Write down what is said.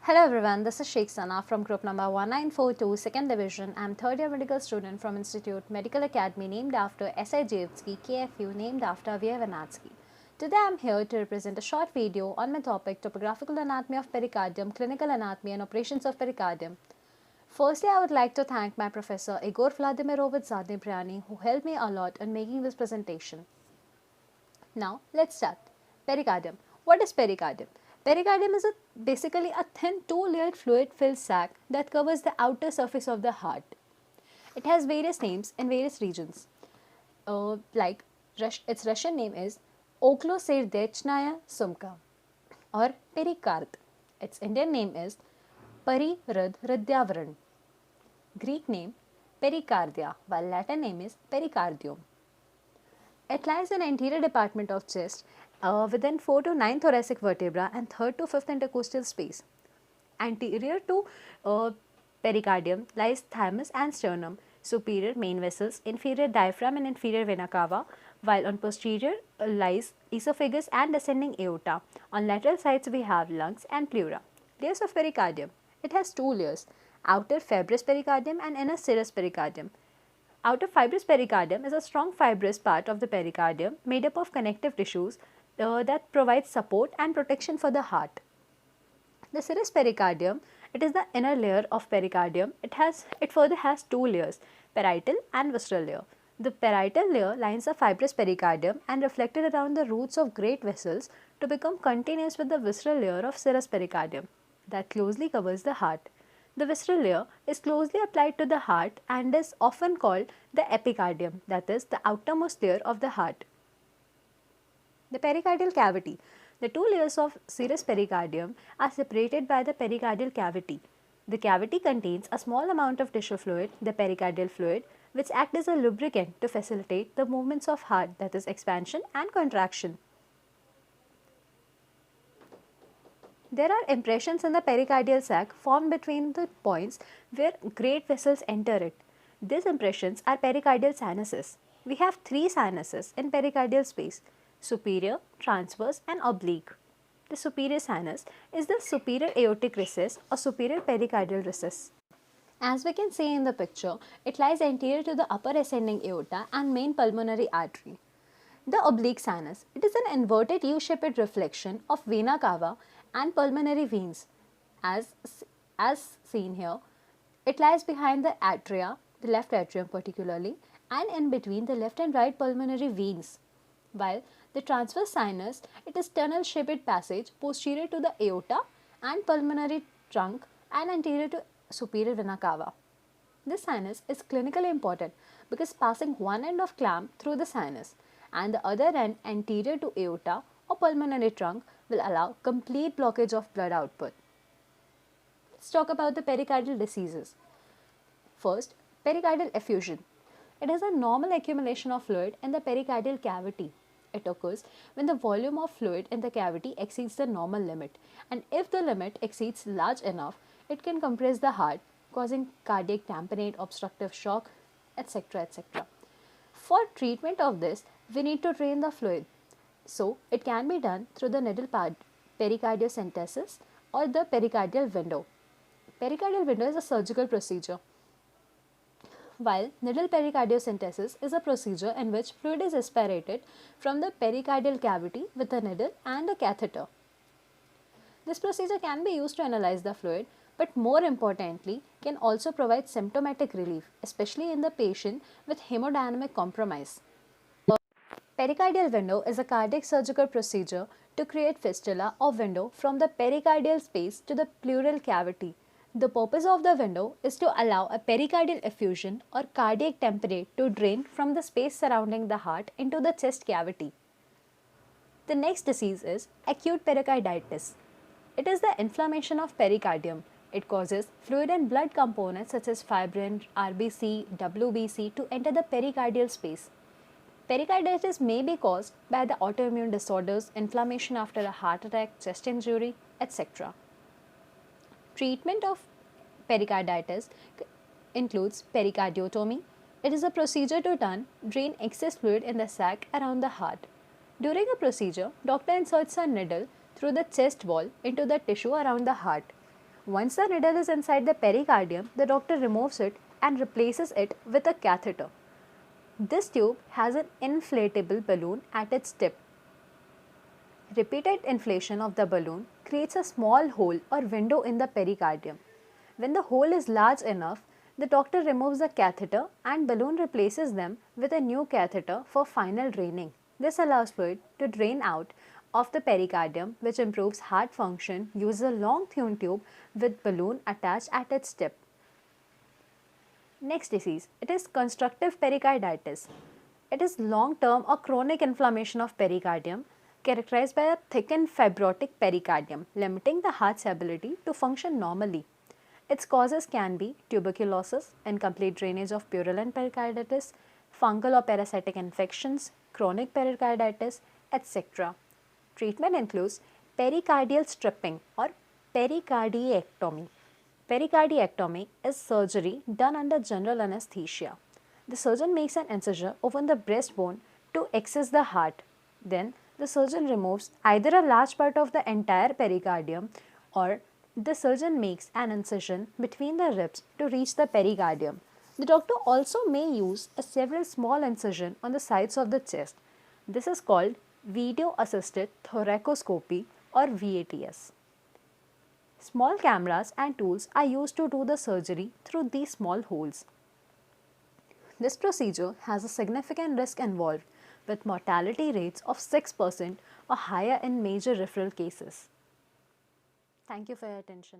Hello everyone, this is Sheikh Sana from group number 1942, second division. I am third year medical student from Institute Medical Academy named after S.I. Jayevsky, KFU named after V.A. Vanatsky. Today I am here to represent a short video on my topic topographical anatomy of pericardium, clinical anatomy and operations of pericardium. Firstly, I would like to thank my professor Igor Vladimirovich Zadnibriani who helped me a lot in making this presentation. Now, let's start. Pericardium. What is pericardium? Pericardium is basically a thin two-layered fluid-filled sac that covers the outer surface of the heart. It has various names in various regions. Its Russian name is Okloserdechnaya Sumka or pericard. Its Indian name is Parirudhyavaran. Greek name pericardia, while Latin name is pericardium. It lies in the anterior department of chest within 4 to 9 thoracic vertebra and 3rd to 5th intercostal space. Anterior to pericardium lies thymus and sternum, superior main vessels, inferior diaphragm and inferior vena cava, while on posterior lies esophagus and descending aorta. On lateral sides we have lungs and pleura. Layers of pericardium. It has two layers, outer fibrous pericardium and inner serous pericardium. Outer fibrous pericardium is a strong fibrous part of the pericardium made up of connective tissues that provide support and protection for the heart. The serous pericardium, it is the inner layer of pericardium. It further has two layers, parietal and visceral layer. The parietal layer lines the fibrous pericardium and reflected around the roots of great vessels to become continuous with the visceral layer of serous pericardium that closely covers the heart. The visceral layer is closely applied to the heart and is often called the epicardium, that is, the outermost layer of the heart. The pericardial cavity. The two layers of serous pericardium are separated by the pericardial cavity. The cavity contains a small amount of tissue fluid, the pericardial fluid, which acts as a lubricant to facilitate the movements of heart, that is, expansion and contraction. There are impressions in the pericardial sac formed between the points where great vessels enter it. These impressions are pericardial sinuses. We have three sinuses in pericardial space: superior, transverse and oblique. The superior sinus is the superior aortic recess or superior pericardial recess. As we can see in the picture, it lies anterior to the upper ascending aorta and main pulmonary artery. The oblique sinus, it is an inverted U-shaped reflection of vena cava and pulmonary veins. As seen here, it lies behind the atria, the left atrium particularly, and in between the left and right pulmonary veins. While the transverse sinus, it is tunnel-shaped passage posterior to the aorta and pulmonary trunk and anterior to superior vena cava. This sinus is clinically important because passing one end of clamp through the sinus and the other end anterior to aorta or pulmonary trunk will allow complete blockage of blood output. Let's talk about the pericardial diseases. First, pericardial effusion. It is a normal accumulation of fluid in the pericardial cavity. It occurs when the volume of fluid in the cavity exceeds the normal limit, and if the limit exceeds large enough, it can compress the heart, causing cardiac tamponade, obstructive shock, etc. etc. For treatment of this, we need to drain the fluid. So, it can be done through the needle pericardiocentesis or the pericardial window. Pericardial window is a surgical procedure, while needle pericardiocentesis is a procedure in which fluid is aspirated from the pericardial cavity with a needle and a catheter. This procedure can be used to analyze the fluid, but more importantly, can also provide symptomatic relief, especially in the patient with hemodynamic compromise. Pericardial window is a cardiac surgical procedure to create fistula or window from the pericardial space to the pleural cavity. The purpose of the window is to allow a pericardial effusion or cardiac tamponade to drain from the space surrounding the heart into the chest cavity. The next disease is acute pericarditis. It is the inflammation of pericardium. It causes fluid and blood components such as fibrin, RBC, WBC to enter the pericardial space. Pericarditis may be caused by the autoimmune disorders, inflammation after a heart attack, chest injury, etc. Treatment of pericarditis includes pericardiotomy. It is a procedure to drain excess fluid in the sac around the heart. During a procedure, doctor inserts a needle through the chest wall into the tissue around the heart. Once the needle is inside the pericardium, the doctor removes it and replaces it with a catheter. This tube has an inflatable balloon at its tip. Repeated inflation of the balloon creates a small hole or window in the pericardium. When the hole is large enough, the doctor removes the catheter and balloon replaces them with a new catheter for final draining. This allows fluid to drain out of the pericardium, which improves heart function, uses a long thin tube with balloon attached at its tip. Next disease, it is constructive pericarditis. It is long-term or chronic inflammation of pericardium characterized by a thickened fibrotic pericardium, limiting the heart's ability to function normally. Its causes can be tuberculosis, incomplete drainage of purulent pericarditis, fungal or parasitic infections, chronic pericarditis, etc. Treatment includes pericardial stripping or pericardiectomy. Pericardiectomy is surgery done under general anesthesia. The surgeon makes an incision over the breastbone to access the heart. Then, the surgeon removes either a large part of the entire pericardium, or the surgeon makes an incision between the ribs to reach the pericardium. The doctor also may use a several small incisions on the sides of the chest. This is called video assisted thoracoscopy or VATS. Small cameras and tools are used to do the surgery through these small holes. This procedure has a significant risk involved, with mortality rates of 6% or higher in major referral cases. Thank you for your attention.